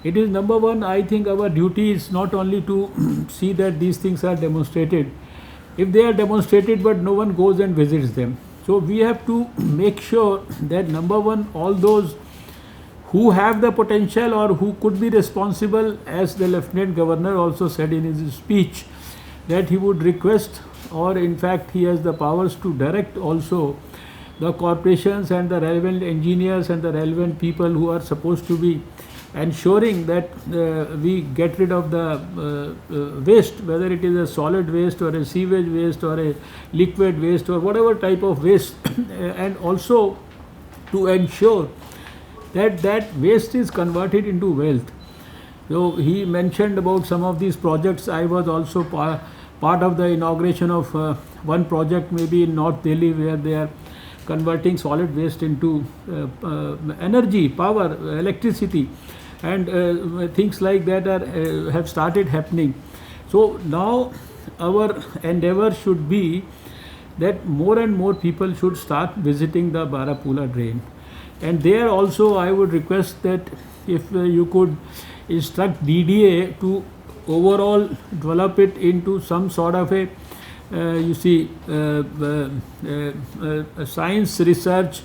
it is number one, I think our duty is not only to see that these things are demonstrated. If they are demonstrated but no one goes and visits them, so we have to make sure that number one, all those who have the potential or who could be responsible, as the Lieutenant Governor also said in his speech, that he would request, or in fact he has the powers to direct also the corporations and the relevant engineers and the relevant people who are supposed to be ensuring that we get rid of the waste, whether it is a solid waste or a sewage waste or a liquid waste or whatever type of waste, and also to ensure that that waste is converted into wealth. So he mentioned about some of these projects. I was also part of the inauguration of one project, maybe in North Delhi, where they are converting solid waste into energy, power, electricity, and things like that are have started happening. So now our endeavor should be that more and more people should start visiting the Barapula drain. And there also I would request that if you could instruct DDA to overall develop it into some sort of a science research,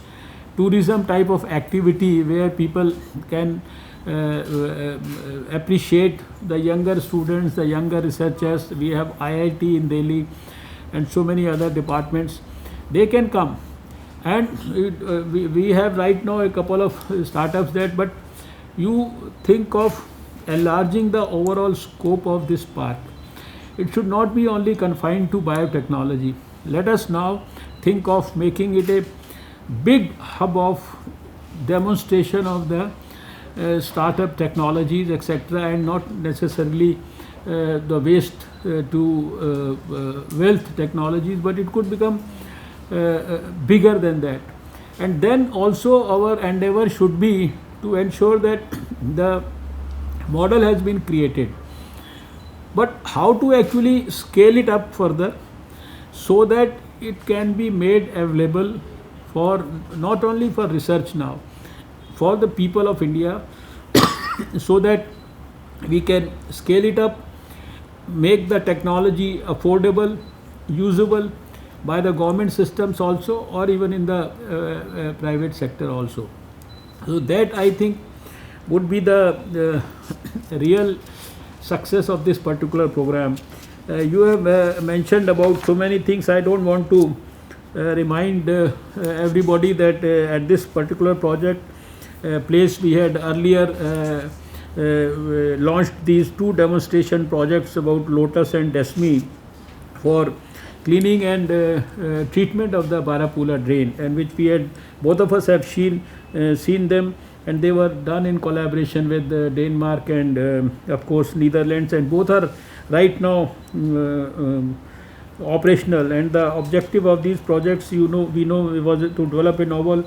tourism type of activity, where people can appreciate the younger students, the younger researchers. We have IIT in Delhi and so many other departments. They can come, and we have right now a couple of startups there, but you think of enlarging the overall scope of this park. It should not be only confined to biotechnology. Let us now think of making it a big hub of demonstration of the startup technologies, etc., and not necessarily the waste to wealth technologies, but it could become bigger than that. And then also our endeavor should be to ensure that the model has been created, but how to actually scale it up further so that it can be made available for not only for research now, for the people of India, so that we can scale it up, make the technology affordable, usable by the government systems also, or even in the private sector also. So that, I think, would be the real success of this particular program. You have mentioned about so many things. I don't want to remind everybody that at this particular project place, we had earlier launched these two demonstration projects about Lotus and Desmi for cleaning and treatment of the Barapula drain, and which we had, both of us have seen them, and they were done in collaboration with Denmark and of course Netherlands, and both are right now operational. And the objective of these projects, we know, was to develop a novel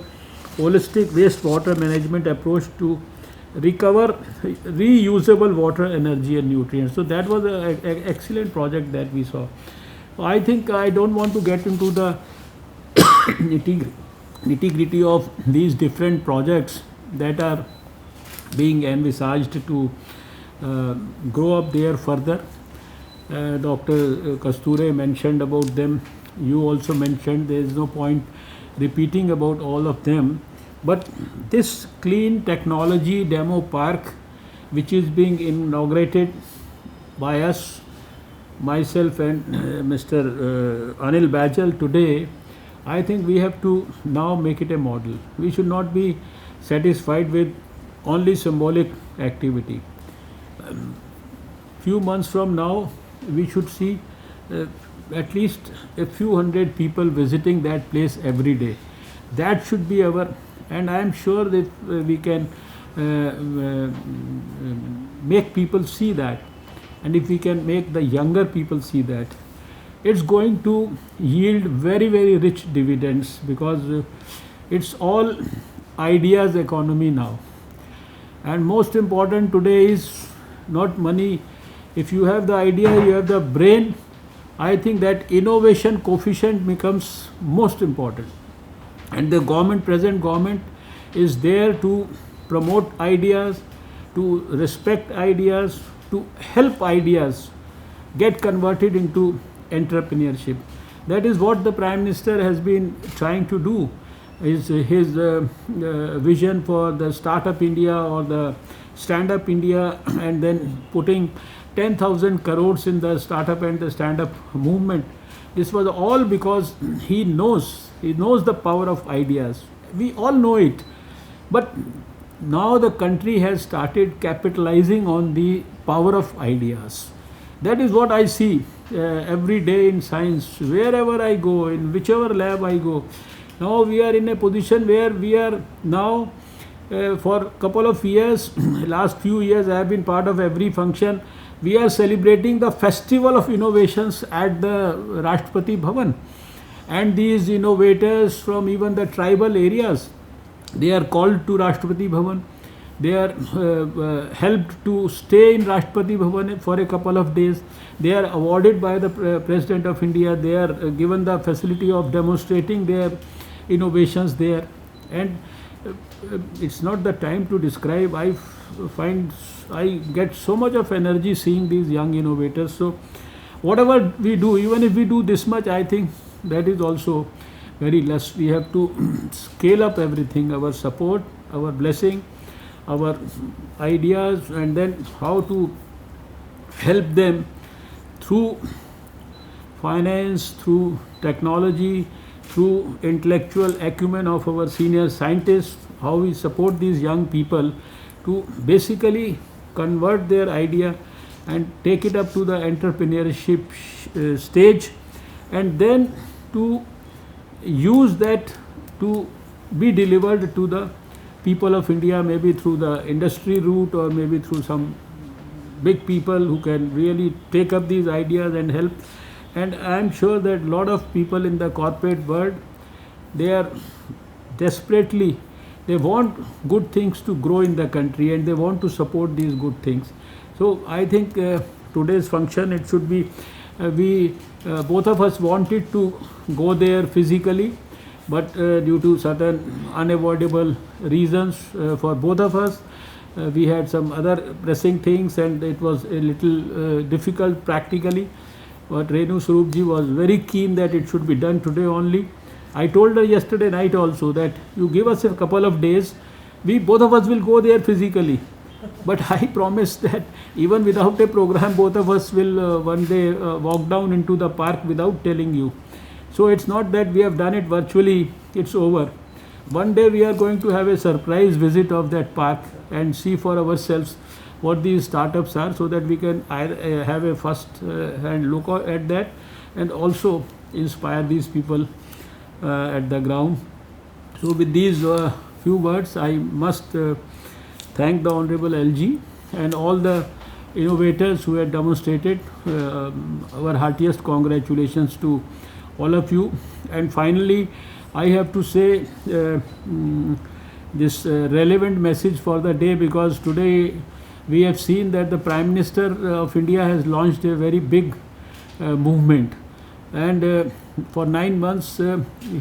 holistic wastewater management approach to recover reusable water, energy and nutrients. So that was an excellent project that we saw. I think I don't want to get into the nitty-gritty of these different projects that are being envisaged to grow up there further. Dr. Kasture mentioned about them. You also mentioned. There is no point repeating about all of them. But this clean technology demo park, which is being inaugurated by us, myself and Mr. Anil Bajal today, I think we have to now make it a model. We should not be satisfied with only symbolic activity. Few months from now, we should see at least a few hundred people visiting that place every day. That should be our, and I am sure that we can make people see that, and if we can make the younger people see that, it's going to yield very, very rich dividends, because it's all ideas economy now. And most important today is not money. If you have the idea, you have the brain, I think that innovation coefficient becomes most important. And the government, present government, is there to promote ideas, to respect ideas, to help ideas get converted into entrepreneurship. That is what the Prime Minister has been trying to do. His vision for the Startup India or the Stand Up India, and then putting 10,000 crores in the startup and the stand-up movement. This was all because he knows the power of ideas. We all know it. But now the country has started capitalizing on the power of ideas. That is what I see every day in science. Wherever I go, in whichever lab I go, now we are in a position where we are now for a couple of years, last few years I have been part of every function. We are celebrating the festival of innovations at the Rashtrapati Bhavan. And these innovators from even the tribal areas, they are called to Rashtrapati Bhavan. They are helped to stay in Rashtrapati Bhavan for a couple of days. They are awarded by the President of India. They are given the facility of demonstrating their innovations there. And it's not the time to describe. I get so much of energy seeing these young innovators. So whatever we do, even if we do this much, I think that is also very less. We have to scale up everything, our support, our blessing, our ideas, and then how to help them through finance, through technology, through intellectual acumen of our senior scientists, how we support these young people to basically convert their idea and take it up to the entrepreneurship stage, and then to use that to be delivered to the people of India, maybe through the industry route or maybe through some big people who can really take up these ideas and help. And I am sure that a lot of people in the corporate world, they are desperately, they want good things to grow in the country and they want to support these good things. So I think today's function, it should be, both of us wanted to go there physically, but due to certain unavoidable reasons for both of us, we had some other pressing things and it was a little difficult practically. But Renu Swarupji was very keen that it should be done today only. I told her yesterday night also that you give us a couple of days, we both of us will go there physically. But I promise that even without a program, both of us will one day walk down into the park without telling you. So it's not that we have done it virtually, it's over. One day we are going to have a surprise visit of that park and see for ourselves what these startups are, so that we can have a first hand look at that and also inspire these people at the ground. So with these few words, I must thank the Honorable LG and all the innovators who had demonstrated. Our heartiest congratulations to all of you. And finally, I have to say this relevant message for the day, because today we have seen that the Prime Minister of India has launched a very big movement, and for 9 months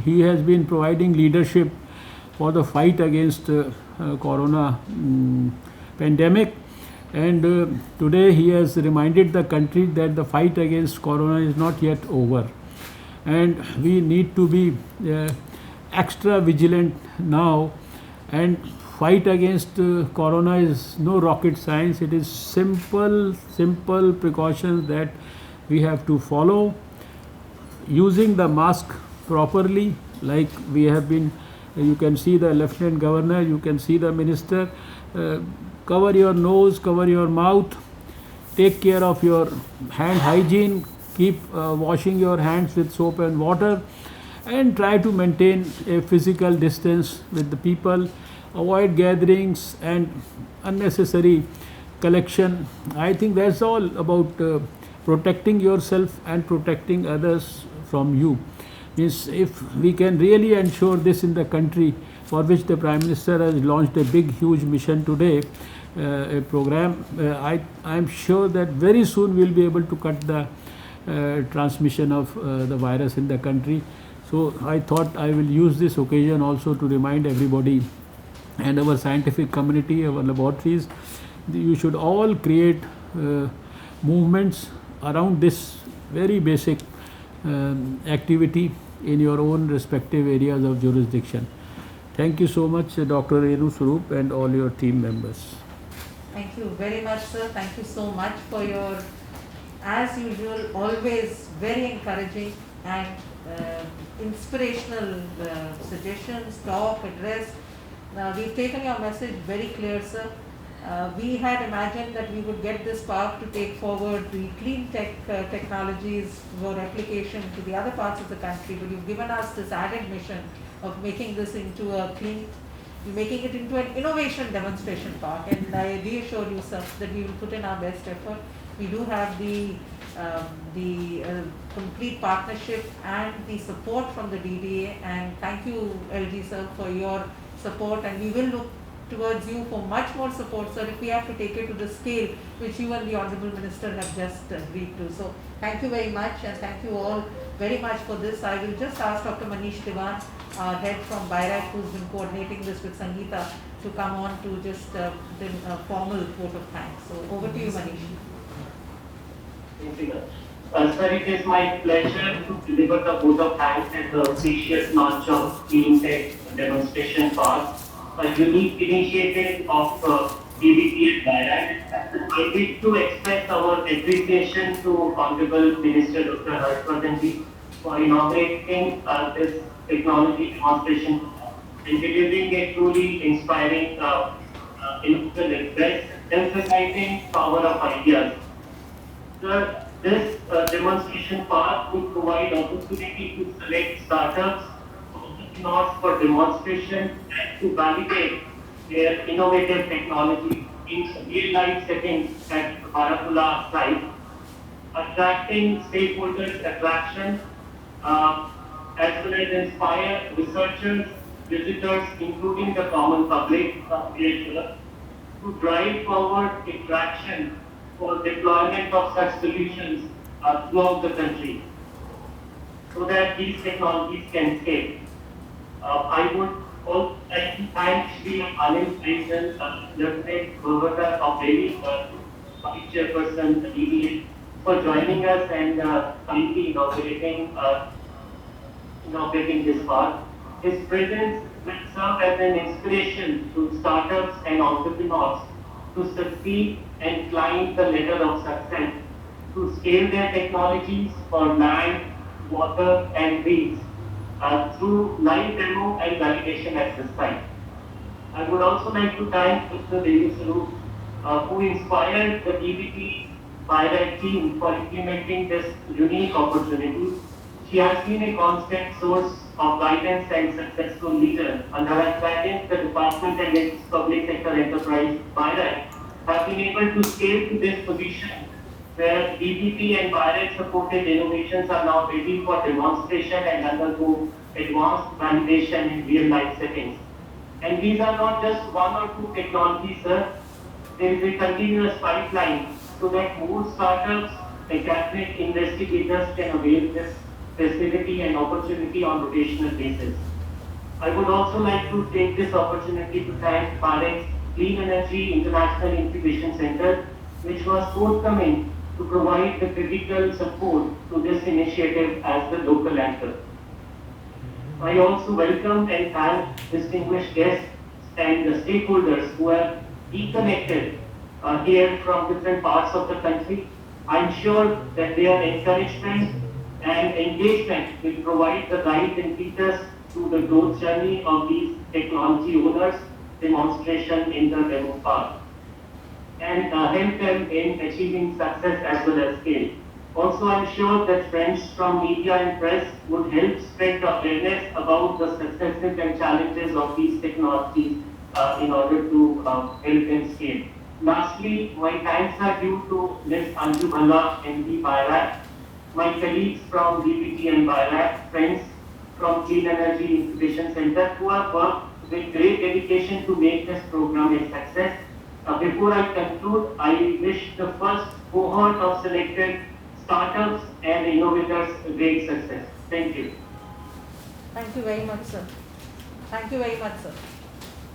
he has been providing leadership for the fight against corona pandemic, and today he has reminded the country that the fight against corona is not yet over, and we need to be extra vigilant now. And fight against corona is no rocket science. It is simple precautions that we have to follow. Using the mask properly, like we have been, you can see the Lieutenant Governor, you can see the Minister. Cover your nose, cover your mouth, take care of your hand hygiene, keep washing your hands with soap and water, and try to maintain a physical distance with the people. Avoid gatherings and unnecessary collection. I think that's all about protecting yourself and protecting others from you. Means if we can really ensure this in the country, for which the Prime Minister has launched a big huge mission today, a program, I'm sure that very soon we'll be able to cut the transmission of the virus in the country. So I thought I will use this occasion also to remind everybody and our scientific community, our laboratories, you should all create movements around this very basic activity in your own respective areas of jurisdiction. Thank you so much, Dr. Renu Swarup and all your team members. Thank you very much, sir. Thank you so much for your, as usual, always very encouraging and inspirational suggestions, talk, address. We've taken your message very clear, sir. We had imagined that we would get this park to take forward the clean tech technologies for application to the other parts of the country, but you've given us this added mission of making this into a clean, making it into an innovation demonstration park. And I reassure you, sir, that we will put in our best effort. We do have the complete partnership and the support from the DDA, and thank you, LG sir, for your support, and we will look towards you for much more support, sir, if we have to take it to the scale which you and the Honourable Minister have just agreed to. So thank you very much, and thank you all very much for this. I will just ask Dr. Manish Diwan, our head from BIRAC, who's been coordinating this with Sangeeta, to come on to just a formal vote of thanks. So over to you, Manish. Sir, it is my pleasure to deliver the vote of thanks at the auspicious launch of Clean Tech Demonstration Park, a unique initiative of DBT and BIRAC. I wish to express our appreciation to Honorable Minister Dr. Harshvardhan Ji for inaugurating this technology demonstration and delivering a truly inspiring inaugural address emphasizing power of ideas. Sir, this demonstration park would provide opportunity to select startups, entrepreneurs for demonstration and to validate their innovative technology in real-life settings at Barakulla site, attracting stakeholders' attraction as well as inspire researchers, visitors, including the common public, to drive forward attraction for deployment of such solutions throughout the country, so that these technologies can scale. I would also like to thank Shri Anil Baijal, Lieutenant Governor of Delhi, Vice Chairperson DDA, for joining us and kindly inaugurating this park. His presence will serve as an inspiration to startups and entrepreneurs to succeed and climb the ladder of success, to scale their technologies for land, water and trees through live demo and validation at this site. I would also like to thank Dr. Renu Swarup, who inspired the DBT BIRAC team for implementing this unique opportunity. She has been a constant source of guidance and successful leader. Under her guidance, the department and its public sector enterprise, BIRAC, have been able to scale to this position where DBT and BIRAC supported innovations are now ready for demonstration and undergo advanced validation in real life settings. And these are not just one or two technologies, sir. There is a continuous pipeline so that more startups, academic investigators can avail this facility and opportunity on rotational basis. I would also like to take this opportunity to thank BIRAC's Clean Energy International Incubation Center, which was forthcoming to provide the critical support to this initiative as the local anchor. I also welcome and thank distinguished guests and the stakeholders who have reconnected here from different parts of the country. I'm sure that their encouragement and engagement will provide the right impetus to the growth journey of these technology owners' demonstration in the demo park, and help them in achieving success as well as scale. Also, I'm sure that friends from media and press would help spread the awareness about the successes and challenges of these technologies in order to help them scale. Lastly, my thanks are due to Ms. Anju Bhalla, MD BIRAC, my colleagues from DBT and BIRAC, friends from Clean Energy Incubation Center who have worked with great dedication to make this program a success. Before I conclude, I wish the first cohort of selected startups and innovators great success. Thank you. Thank you very much, sir. Thank you very much, sir.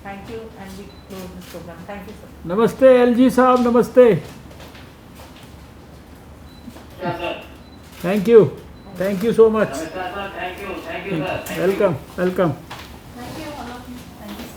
Thank you, and we close this program. Thank you, sir. Namaste, LG Saab, namaste. Yes, sir. Thank you. Thank you so much. Namaskar, sir. Thank you, sir. Welcome, welcome.